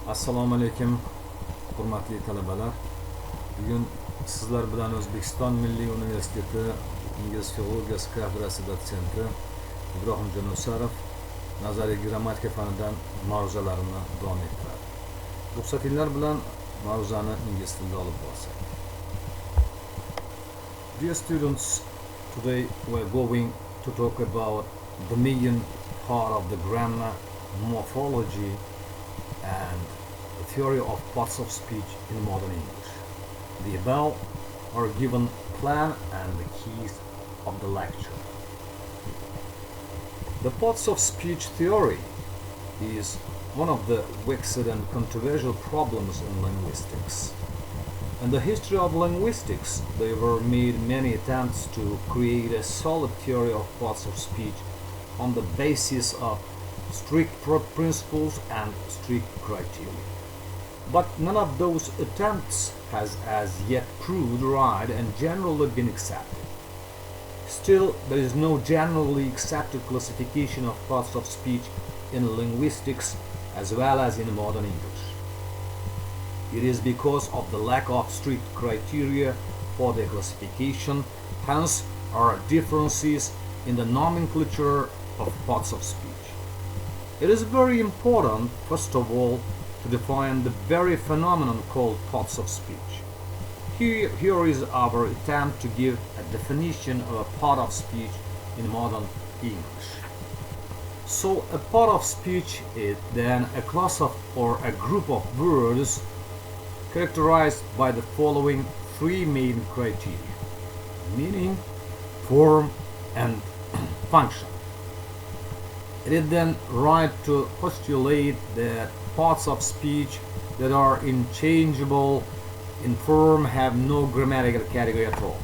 Assalomu alaykum, hurmatli talabalar. Bugun sizlar bilan O'zbekiston Milliy universiteti Ingliz filologiyasi kafedrasi dotsenti Ўсаров И.К Nazarий grammatika fanidan mavzularini davom ettiradi. Ruxsatinglar bilan mavzuni ingliz tilida olib borsak. Dear students, today we're going to talk about the main part of the grammar, morphology, and the theory of parts of speech in modern English. The above are given plan and the keys of the lecture. The parts of speech theory is one of the vexed and controversial problems in linguistics. In the history of linguistics, there were made many attempts to create a solid theory of parts of speech on the basis of strict principles and strict criteria. But none of those attempts has as yet proved right and generally been accepted. Still, there is no generally accepted classification of parts of speech in linguistics as well as in modern English. It is because of the lack of strict criteria for their classification, hence are differences in the nomenclature of parts of speech. It is very important, first of all, to define the very phenomenon called parts of speech. Here is our attempt to give a definition of a part of speech in modern English. So, a part of speech is then a class of or a group of words characterized by the following three main criteria: meaning, form, and function. It is then right to postulate that parts of speech that are interchangeable in form have no grammatical category at all.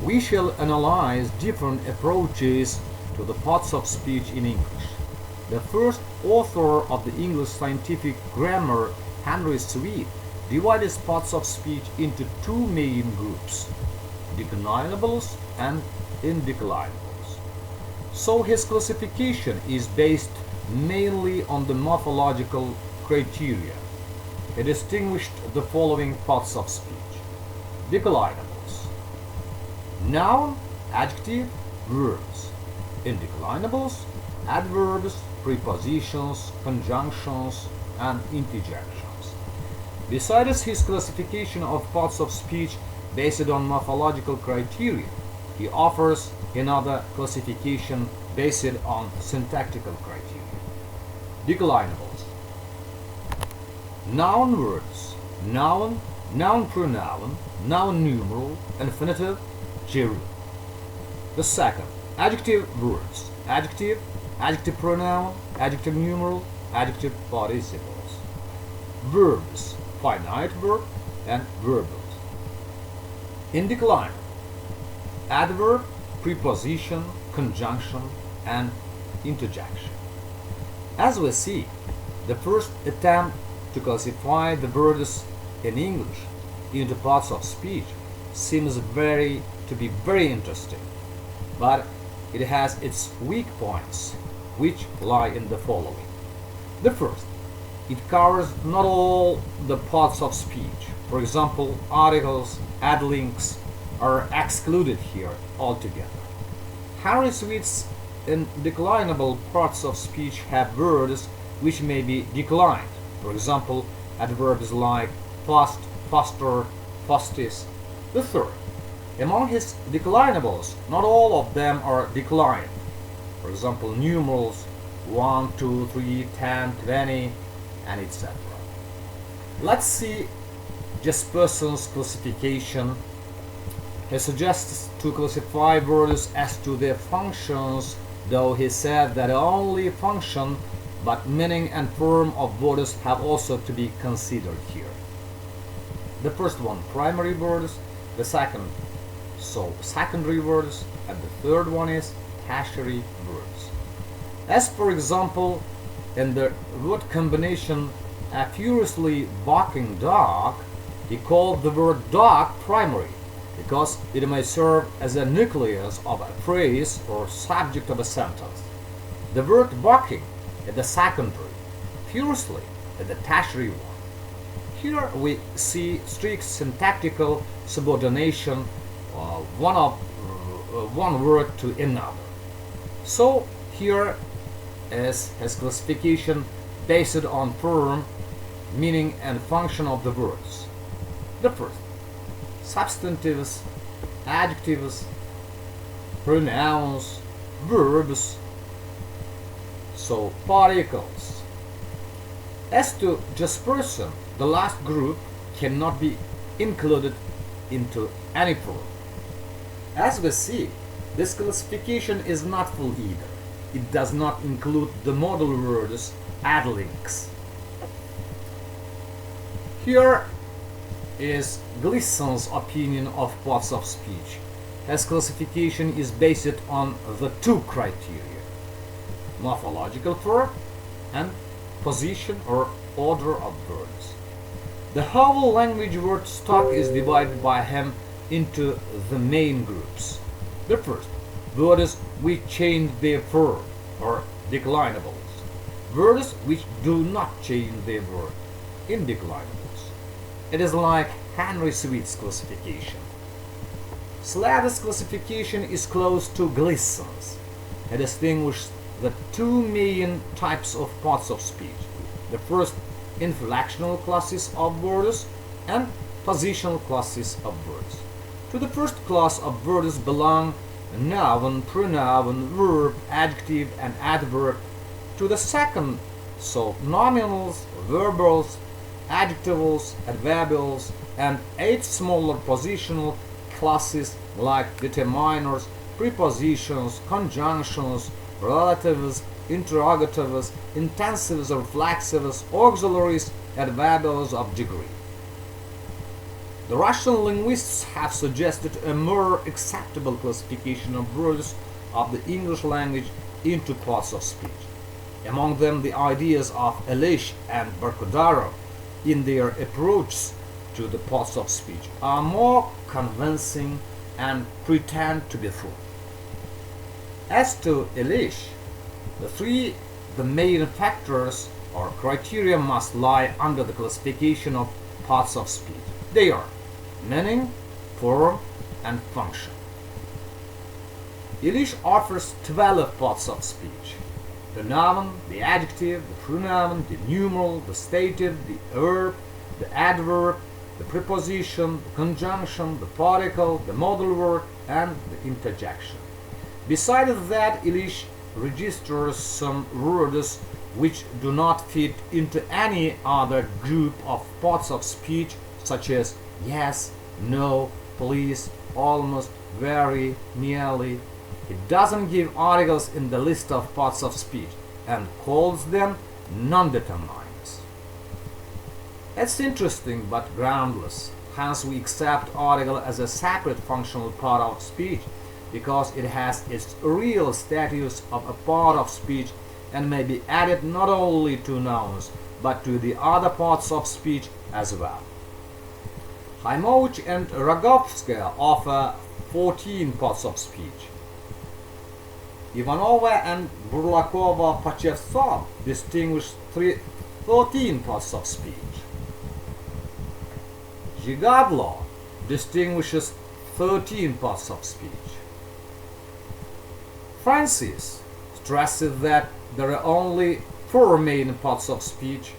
We shall analyze different approaches to the parts of speech in English. The first author of the English scientific grammar, Henry Sweet, divides parts of speech into two main groups: declinables and indeclinables. So his classification is based mainly on the morphological criteria. He distinguished the following parts of speech: declinables, noun, adjective, verbs; indeclinables, adverbs, prepositions, conjunctions, and interjections. Besides his classification of parts of speech based on morphological criteria, he offers another classification based on syntactical criteria. Declinables: noun words, noun, noun pronoun, noun numeral, infinitive, gerund. The second, adjective words, adjective, adjective pronoun, adjective numeral, adjective participles. Verbs, finite verb and verbals. Indeclinable: adverb, preposition, conjunction, and interjection. As we see, the first attempt to classify the words in English into parts of speech seems to be very interesting, but it has its weak points, which lie in the following. The first, it covers not all the parts of speech. For example, articles, adlinks are excluded here altogether. Henry Sweet's indeclinable parts of speech have words which may be declined. For example, adverbs like fast, faster, fastest. The third, among his declinables, not all of them are declined. For example, numerals 1, 2, 3, 10, 20, and etc. Let's see Jesperson's classification. He suggests to classify words as to their functions, though he said that only function, but meaning and form of words have also to be considered here. The first one, primary words; the second, secondary words; and the third one is tertiary words. As for example, in the word combination "a furiously barking dog," he called the word dog primary, because it may serve as a nucleus of a phrase or subject of a sentence. The word barking is the secondary. Furiously the tertiary one. Here we see strict syntactical subordination of one word to another. So here is his classification based on form, meaning and function of the words. The first, substantives, adjectives, pronouns, verbs, so particles. As to dispersion, the last group cannot be included into any form. As we see, this classification is not full either. It does not include the modal words adlinks. Here is Glisson's opinion of parts of speech. His classification is based on the two criteria: morphological form and position or order of words. The whole language word stock is divided by him into the main groups. The first, words which change their form or declinables. Words which do not change their form, indeclinables. It is like Henry Sweet's classification. Slater's classification is close to Glisson's. He distinguishes the two main types of parts of speech. The first, inflectional classes of words, and positional classes of words. To the first class of words belong noun, pronoun, verb, adjective, and adverb. To the second, so nominals, verbals, adjectivals, adverbials, and 8 smaller positional classes like determiners, prepositions, conjunctions, relatives, interrogatives, intensives or reflexives, auxiliaries, adverbials of degree. The Russian linguists have suggested a more acceptable classification of words of the English language into parts of speech. Among them, the ideas of Elish and Barkodaro in their approach to the parts of speech are more convincing and pretend to be true. As to Elish, the main factors or criteria must lie under the classification of parts of speech. They are meaning, form, and function. Elish offers 12 parts of speech: the noun, the adjective, the pronoun, the numeral, the stative, the verb, the adverb, the preposition, the conjunction, the particle, the modal word, and the interjection. Besides that, Elish registers some words which do not fit into any other group of parts of speech, such as yes, no, please, almost, very, nearly. It doesn't give articles in the list of parts of speech and calls them non-determinants. It's interesting but groundless. Hence we accept article as a separate functional part of speech because it has its real status of a part of speech and may be added not only to nouns but to the other parts of speech as well. Khaimovich and Rogovskaya offer 14 parts of speech. Ivanova and Burlakova-Pachevtsov distinguish 13 parts of speech. Zhigadlo distinguishes 13 parts of speech. Francis stresses that there are only 4 main parts of speech,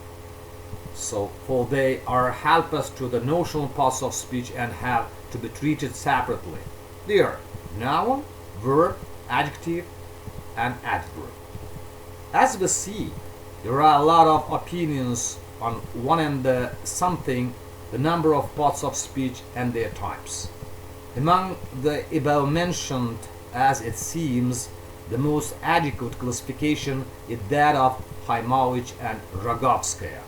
for they are helpers to the notional parts of speech and have to be treated separately. They are noun, verb, adjective, and adverb. As we see, there are a lot of opinions on one and the something, the number of parts of speech and their types. Among the above mentioned, as it seems, the most adequate classification is that of Khaimovich and Rogovskaya.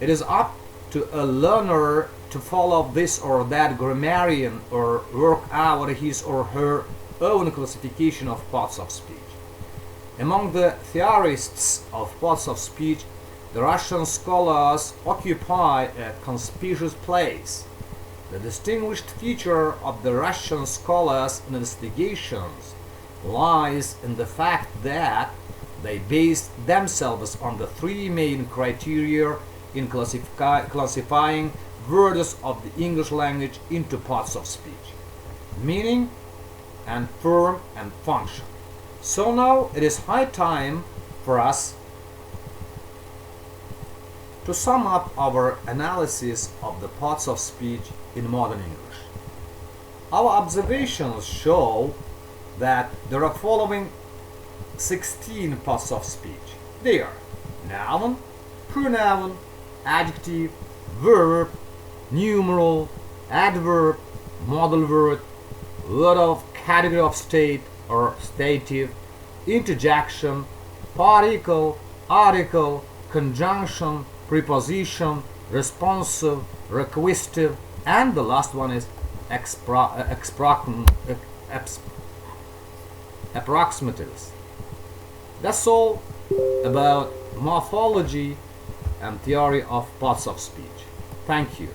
It is up to a learner to follow this or that grammarian or work out his or her own classification of parts of speech. Among the theorists of parts of speech, the Russian scholars occupy a conspicuous place. The distinguished feature of the Russian scholars' investigations lies in the fact that They based themselves on the three main criteria in classifying words of the English language into parts of speech: meaning and form and function. So now it is high time for us to sum up our analysis of the parts of speech in modern English. Our observations show that there are following 16 parts of speech. They are noun, pronoun, adjective, verb, numeral, adverb, modal word, word of category of state or stative, interjection, particle, article, conjunction, preposition, responsive, requisitive, and the last one is approximatives. That's all about morphology and theory of parts of speech. Thank you.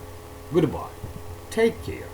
Goodbye. Take care.